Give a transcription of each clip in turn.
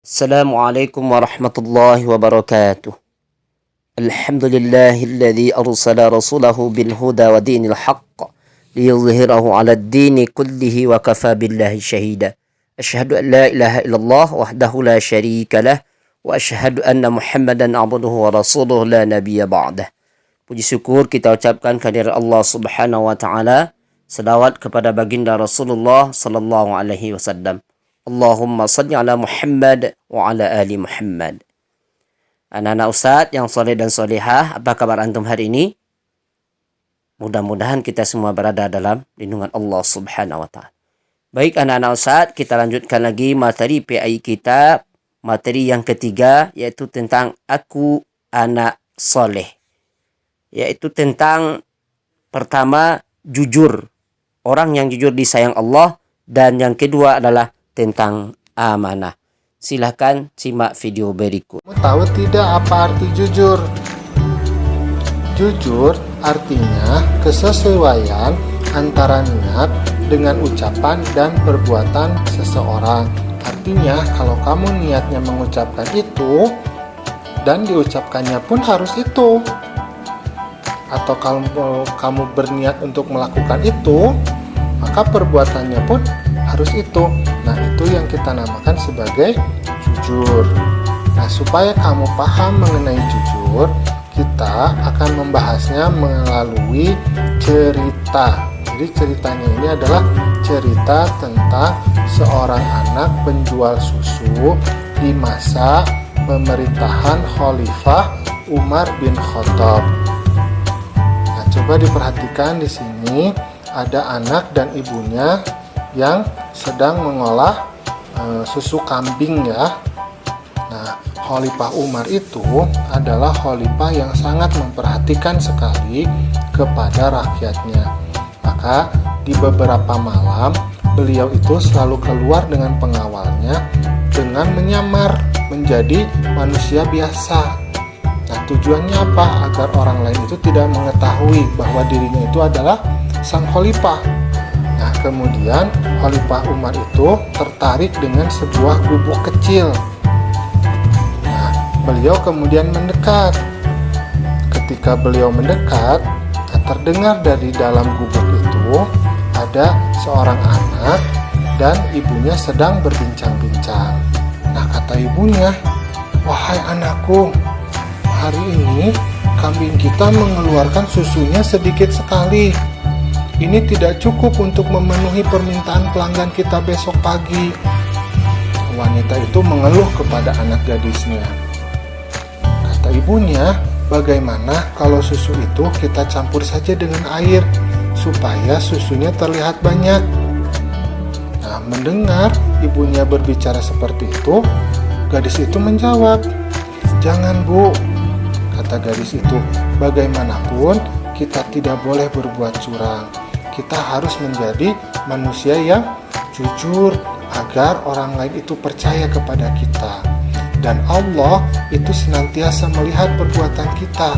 Assalamualaikum warahmatullahi wabarakatuh. Alhamdulillahilladzi arsala rasulahu bil huda wa dinil haqq liyudhhirahu 'alad dini kullihi wa kafa billahi syahida. Asyhadu an la ilaha illallah wahdahu la syarika lah wa asyhadu anna Muhammadan 'abduhu wa rasuluhu la nabiyya ba'dah. Puji syukur kita ucapkan kehadirat Allah Subhanahu wa taala, selawat kepada baginda Rasulullah sallallahu alaihi wasallam. Allahumma salli ala Muhammad wa ala ali Muhammad. Anak-anak Ustaz yang soleh dan solehah, apa kabar antum hari ini? Mudah-mudahan kita semua berada dalam lindungan Allah Subhanahu wa ta'ala. Baik anak-anak Ustaz, kita lanjutkan lagi materi PAI kita, materi yang ketiga, yaitu tentang aku anak soleh. Yaitu tentang pertama, jujur. Orang yang jujur disayang Allah. Dan yang kedua adalah tentang amanah. Silahkan simak video berikut. Kamu tahu tidak apa arti jujur? Jujur artinya kesesuaian antara niat dengan ucapan dan perbuatan seseorang. Artinya kalau kamu niatnya mengucapkan itu dan diucapkannya pun harus itu. Atau kalau kamu berniat untuk melakukan itu, maka perbuatannya pun harus itu. Nah, itu yang kita namakan sebagai jujur. Nah, supaya kamu paham mengenai jujur, kita akan membahasnya melalui cerita. Jadi ceritanya ini adalah cerita tentang seorang anak penjual susu di masa pemerintahan Khalifah Umar bin Khattab. Nah, coba diperhatikan di sini ada anak dan ibunya yang sedang mengolah susu kambing ya. Nah, Khalifah Umar itu adalah khalifah yang sangat memperhatikan sekali kepada rakyatnya. Maka di beberapa malam beliau itu selalu keluar dengan pengawalnya dengan menyamar menjadi manusia biasa. Nah, tujuannya apa? Agar orang lain itu tidak mengetahui bahwa dirinya itu adalah sang khalifah. Nah, kemudian Khalifah Umar itu tertarik dengan sebuah gubuk kecil. Nah, beliau kemudian mendekat. Ketika beliau mendekat, terdengar dari dalam gubuk itu ada seorang anak dan ibunya sedang berbincang-bincang. Nah, kata ibunya, "Wahai anakku, hari ini kambing kita mengeluarkan susunya sedikit sekali. Ini tidak cukup untuk memenuhi permintaan pelanggan kita besok pagi." Wanita itu mengeluh kepada anak gadisnya. Kata ibunya, "Bagaimana kalau susu itu kita campur saja dengan air supaya susunya terlihat banyak?" Nah, mendengar ibunya berbicara seperti itu, gadis itu menjawab, "Jangan, Bu," kata gadis itu, "bagaimanapun kita tidak boleh berbuat curang. Kita harus menjadi manusia yang jujur agar orang lain itu percaya kepada kita. Dan Allah itu senantiasa melihat perbuatan kita.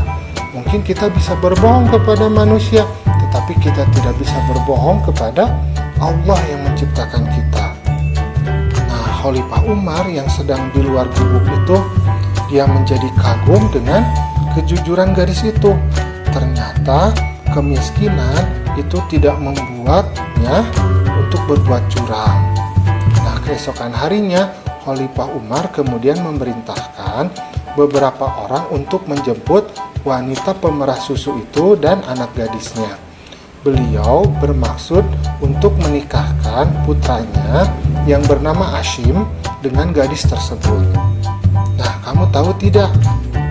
Mungkin kita bisa berbohong kepada manusia, tetapi kita tidak bisa berbohong kepada Allah yang menciptakan kita." Nah, Khalifah Umar yang sedang di luar gubuk itu, dia menjadi kagum dengan kejujuran gadis itu. Ternyata kemiskinan itu tidak membuatnya untuk berbuat curang. Nah, keesokan harinya Khalifah Umar kemudian memerintahkan beberapa orang untuk menjemput wanita pemerah susu itu dan anak gadisnya. Beliau bermaksud untuk menikahkan putranya yang bernama Hashim dengan gadis tersebut. Nah, kamu tahu tidak?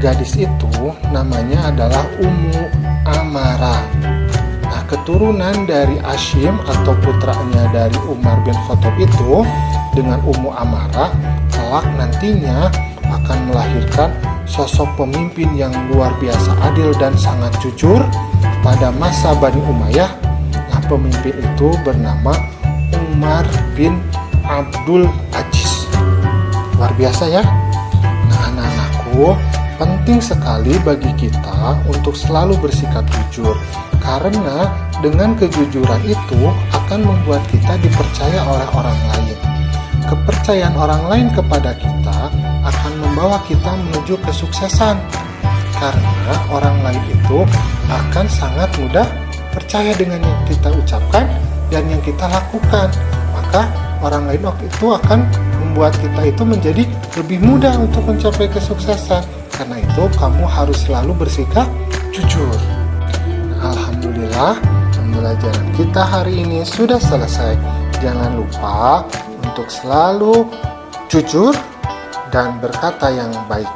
Gadis itu namanya adalah Ummu Amarah. Nah, keturunan dari Hashim atau putranya dari Umar bin Khattab itu dengan Ummu Amarah kelak nantinya akan melahirkan sosok pemimpin yang luar biasa adil dan sangat jujur pada masa Bani Umayyah. Nah, pemimpin itu bernama Umar bin Abdul Aziz. Luar biasa ya. Nah, anak-anakku, penting sekali bagi kita untuk selalu bersikap jujur, karena dengan kejujuran itu akan membuat kita dipercaya oleh orang lain. Kepercayaan orang lain kepada kita membawa kita menuju kesuksesan. Karena orang lain itu akan sangat mudah percaya dengan yang kita ucapkan dan yang kita lakukan. Maka orang lain itu akan membuat kita itu menjadi lebih mudah untuk mencapai kesuksesan. Karena itu kamu harus selalu bersikap jujur. Nah, alhamdulillah, pembelajaran kita hari ini sudah selesai. Jangan lupa untuk selalu jujur dan berkata yang baik.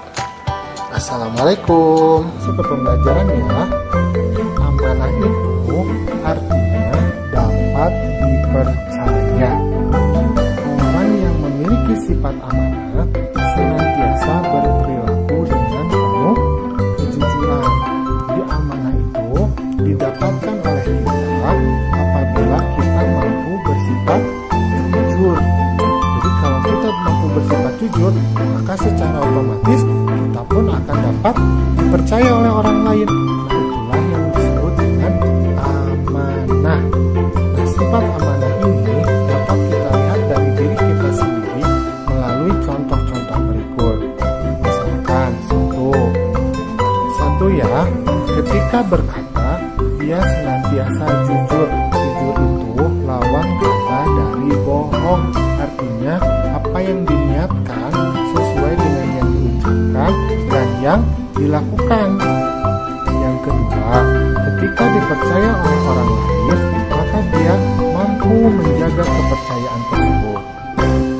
Assalamualaikum. Ke pembelajarannya, amanah itu artinya dapat dipercaya. Orang yang memiliki sifat amanah senantiasa berperilaku dengan penuh kejujuran. Jadi amanah itu didapatkan oleh kita apabila kita mampu bersifat jujur. Jadi kalau kita mampu bersifat jujur, maka secara otomatis kita pun akan dapat dipercaya oleh orang lain. Nah, itulah yang disebut dengan amanah. Nah, sifat amanah ini dapat kita lihat dari diri kita sendiri melalui contoh-contoh berikut. Misalkan satu ya, ketika berkata dia senantiasa jujur. Jujur itu lawan kata dari bohong. Artinya apa yang diniatkan sesuai dengan yang diucapkan dan yang dilakukan. Yang kedua, ketika dipercaya oleh orang lain, maka dia mampu menjaga kepercayaan tersebut.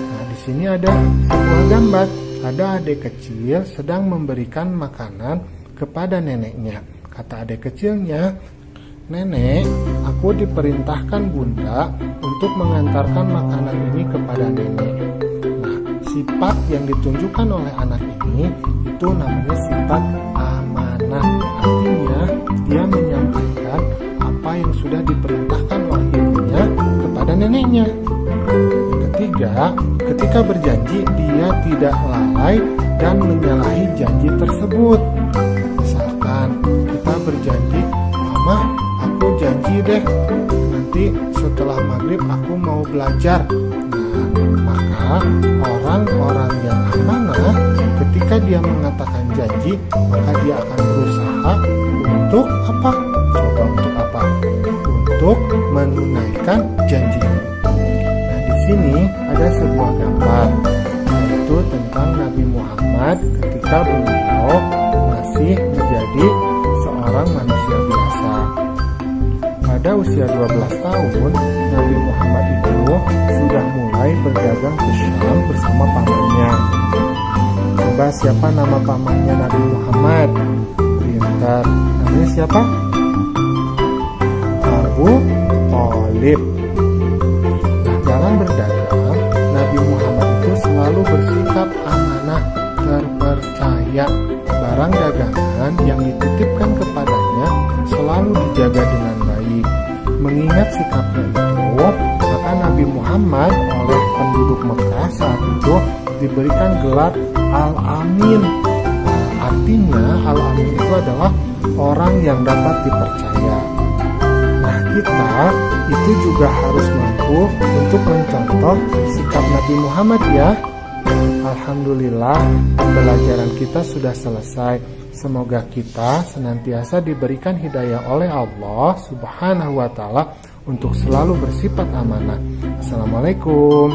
Nah, di sini ada sebuah gambar. Ada adik kecil sedang memberikan makanan kepada neneknya. Kata adik kecilnya, "Nenek, aku diperintahkan bunda untuk mengantarkan makanan ini kepada nenek." Nah, sifat yang ditunjukkan oleh anak ini itu namanya sifat amanah. Artinya dia menyampaikan apa yang sudah diperintahkan oleh ibunya kepada neneknya. Yang ketiga, ketika berjanji dia tidak lalai dan menyalahi janji tersebut. Misalkan kita berjanji, "Mama, aku janji deh nanti setelah maghrib aku mau belajar." Nah, maka orang-orang yang amanah ketika dia mengatakan janji, maka dia akan berusaha untuk apa? Coba untuk apa? Untuk menunaikan janjinya. Nah, di sini ada sebuah gambar, yaitu tentang Nabi Muhammad ketika beliau masih menjadi seorang manusia biasa. Pada usia 12 tahun, Nabi Muhammad itu sudah mulai berdagang ke Syam bersama pamannya. Coba siapa nama pamannya Nabi Muhammad? Pintar. Namanya siapa? Abu Thalib. Nah, dalam berdagang, Nabi Muhammad itu selalu bersikap amanah, terpercaya. Barang dagangan yang dititipkan kepadanya selalu dijaga dengan baik. Mengingat sikapnya itu, maka Nabi Muhammad oleh penduduk Mekah saat itu diberikan gelar Al-Amin. Artinya Al-Amin itu adalah orang yang dapat dipercaya. Nah, kita itu juga harus mampu untuk mencontoh sikap Nabi Muhammad ya. Alhamdulillah, pembelajaran kita sudah selesai. Semoga kita senantiasa diberikan hidayah oleh Allah Subhanahu wa Ta'ala untuk selalu bersifat amanah. Assalamualaikum.